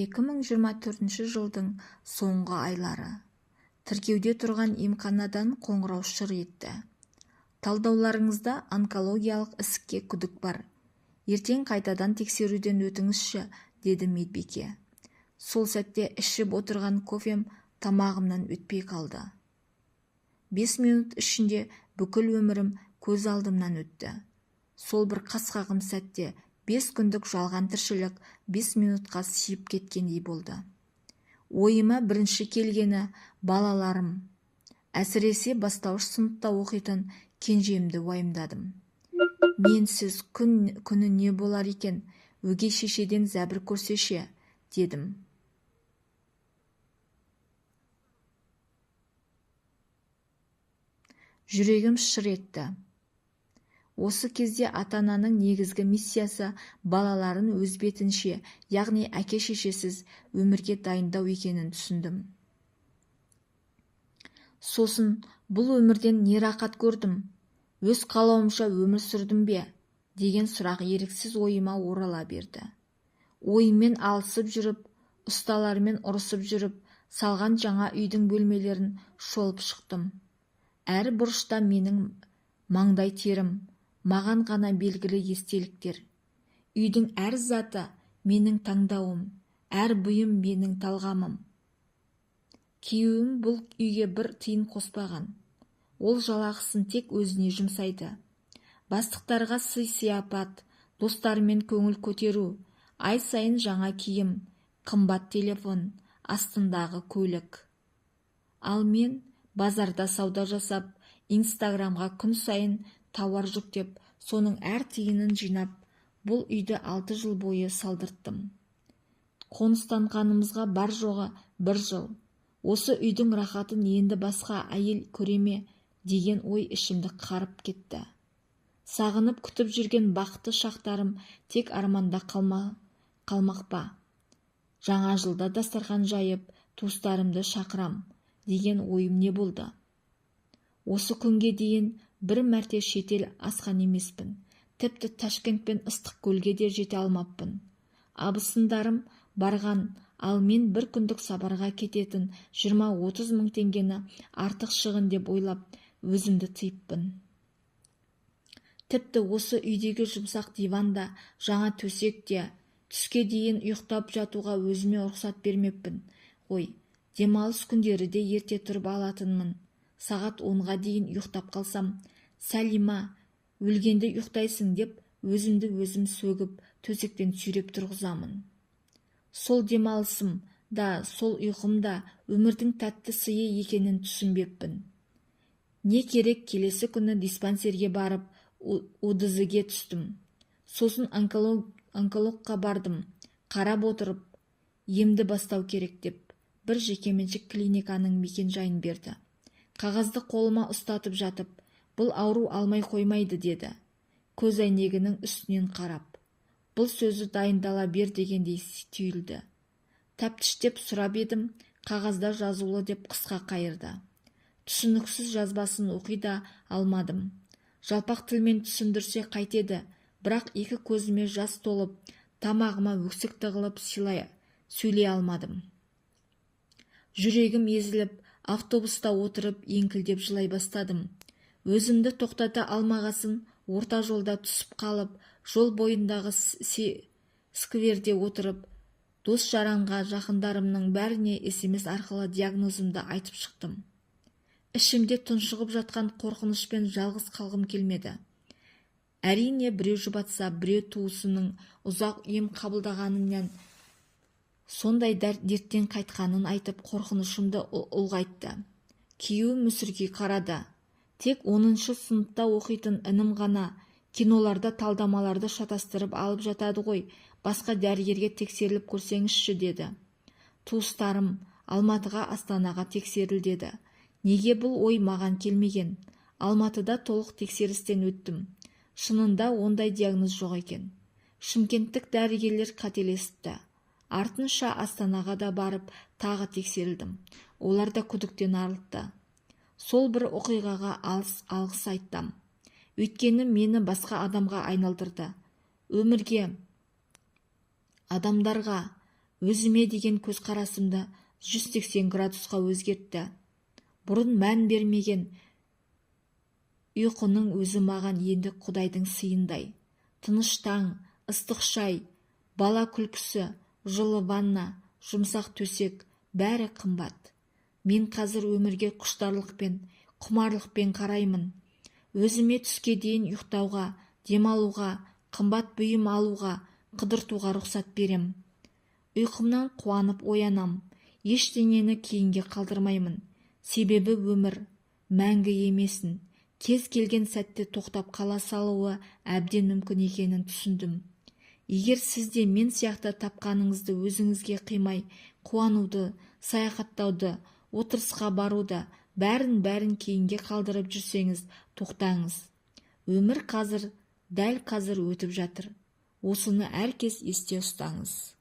2024 жылдың соңғы айлары. Тіркеуде тұрған емханадан қоңырау шыр етті. Талдауларыңызда онкологиялық ісікке күдік бар. Ертең қайтадан тексеруден өтіңізші, деді медбике. Сол сәтте ішіп отырған кофем тамағымнан өтпей қалды. 5 минут ішінде бүкіл өмірім көз алдымнан өтті. Сол бір қасқағым сәтте 5 күндік жалған тіршілік 5 минутқа сиып кеткендей болды. Ойыма бірінші келгені балаларым. Әсіресе бастауыш сыныпта оқитын кенжемді уайымдадым. Менсіз күні не болар екен, өгей шешеден зәбір көрсеше, дедім. Жүрегім шыр етті. Осы кезде ата-ананың негізгі миссиясы балаларын өз бетінше, яғни әке-шешесіз өмірге дайындау екенін түсіндім. Сосын бұл өмірден не рақат көрдім? Өз қалауымша өмір сүрдім бе? Деген сұрақ еріксіз ойыма орала берді. Ойыммен алысып жүріп, ұсталармен ұрысып жүріп, салған жаңа үйдің бөлмелерін шолып шықтым. Әр бұрышта менің маңдай терім, маған ғана белгілі естеліктер. Үйдің әр заты менің таңдауым, әр бұйым менің талғамым. Күйеуім бұл үйге бір тиын қоспаған. Ол жалақысын тек өзіне жұмсайды. Бастықтарға сый-сияпат, достарымен көңіл көтеру, ай сайын жаңа киім, қымбат телефон, астындағы көлік. Ал мен базарда сауда жасап, Инстаграмға күн сайын тауар жүктеп, соның әр тиынын жинап, бұл үйді 6 жыл бойы салдырттым. Қоныстанғанымызға бар жоғы 1 жыл. Осы үйдің рахатын енді басқа әйел көреме деген ой ішімді қарып кетті. Сағынып күтіп жүрген бақытты шақтарым тек арманда қалмақ па? Жаңа жылда дастархан жайып, туыстарымды шақырам деген ойым не болды? Осы күнге дейін бір мәрте шетел асқан емеспін. Тіпті Ташкент пен Ыстықкөлге де жете алмаппын. Абысындарым барған, ал мен бір күндік сапарға кететін 20-30 мың теңгені артық шығын деп ойлап, өзімді тыйыппын. Тіпті осы үйдегі жұмсақ диванда, жаңа төсекте, түске дейін ұйықтап жатуға өзіме рұқсат бермеппін. Ой, демалыс күндері де ерте тұрып алатынмын. Сағат 10-ға дейін ұйықтап қалсам, Сәлима, өлгенде ұйықтайсың деп, өзімді өзім сөгіп, төсектен сүйреп тұрғызамын. Сол демалысым да, сол ұйқым да өмірдің тәтті сыйы екенін түсінбеппін. Не керек, келесі күні диспансерге барып, УДЗ-ге түстім. Сосын онкологқа бардым. Қарап отырып, емді бастау керек деп, бір жекеменшік клиниканың мекен-жайын берді. Қағазды қолыма ұстатып жатып, бұл ауру алмай қоймайды, деді. Көз әйнегінің үстінен қарап. Бұл сөзі дайындала бер дегендей түйілді. Тәптіштеп сұрап едім, қағазда жазулы деп қысқа қайырды. Түсініксіз жазбасын оқи да алмадым. Жалпақ тілмен түсіндірсе қайтеді, бірақ екі көзіме жас толып, тамағыма өксік тығылып сөйлей алмадым. Жүрегім езіліп, автобуста отырып еңкілдеп жылай бастадым. Өзімді тоқтата алмағасын, орта жолда түсіп қалып, жол бойындағы скверде отырып, дос-жаранға, жақындарымның бәріне SMS арқылы диагнозымды айтып шықтым. Ішімде тұншығып жатқан қорқынышпен жалғыз қалғым келмеді. Әрине, біреу жұбатса, біреу туысының ұзақ ем қабылдағанынан сондай дерттен қайтқанын айтып қорқынышымды ұлғайтты. Күйеуім мүсіркей қарады. Тек 10-шы сыныпта оқитын інім ғана киноларда талдамаларды шатастырып алып жатады ғой, басқа дәрігерге тексеріліп көрсеңізші, деді. Туыстарым Алматыға, Астанаға тексеріл деді. Неге бұл ой маған келмеген? Алматыда толық тексерістен өттім. Шынында ондай диагноз жоқ екен. Шымкенттік дәрігерлер қателесіпті. Артынша Астанаға да барып тағы тексерілдім. Олар да күдіктен арылтты. Сол бір оқиғаға алғыс айттым. Өйткені мені басқа адамға айналдырды. Өмірге, адамдарға, өзіме деген көзқарасымды 180 градусқа өзгертті. Бұрын мән бермеген ұйқының өзі маған енді Құдайдың сыйындай. Тыныш таң, ыстық шай, бала күлкісі, жылы ванна, жұмсақ төсек, бәрі қымбат. Мен қазір өмірге құштарлықпен, құмарлықпен қараймын. Өзіме түске дейін ұйықтауға, демалуға, қымбат бұйым алуға, қыдыртуға рұқсат берем. Ұйқымнан қуанып оянам. Ештеңені кейінге қалдырмаймын. Себебі өмір мәңгі емесін. Кез келген сәтте тоқтап қала салуы әбден мүмкін екенін түсіндім. Егер сіз де мен сияқты тапқаныңызды өзіңізге қимай, қуануды, саяхаттауды, отырысқа баруды, бәрін кейінге қалдырып жүрсеңіз, тоқтаңыз. Өмір қазір, дәл қазір өтіп жатыр. Осыны әркез есте ұстаңыз.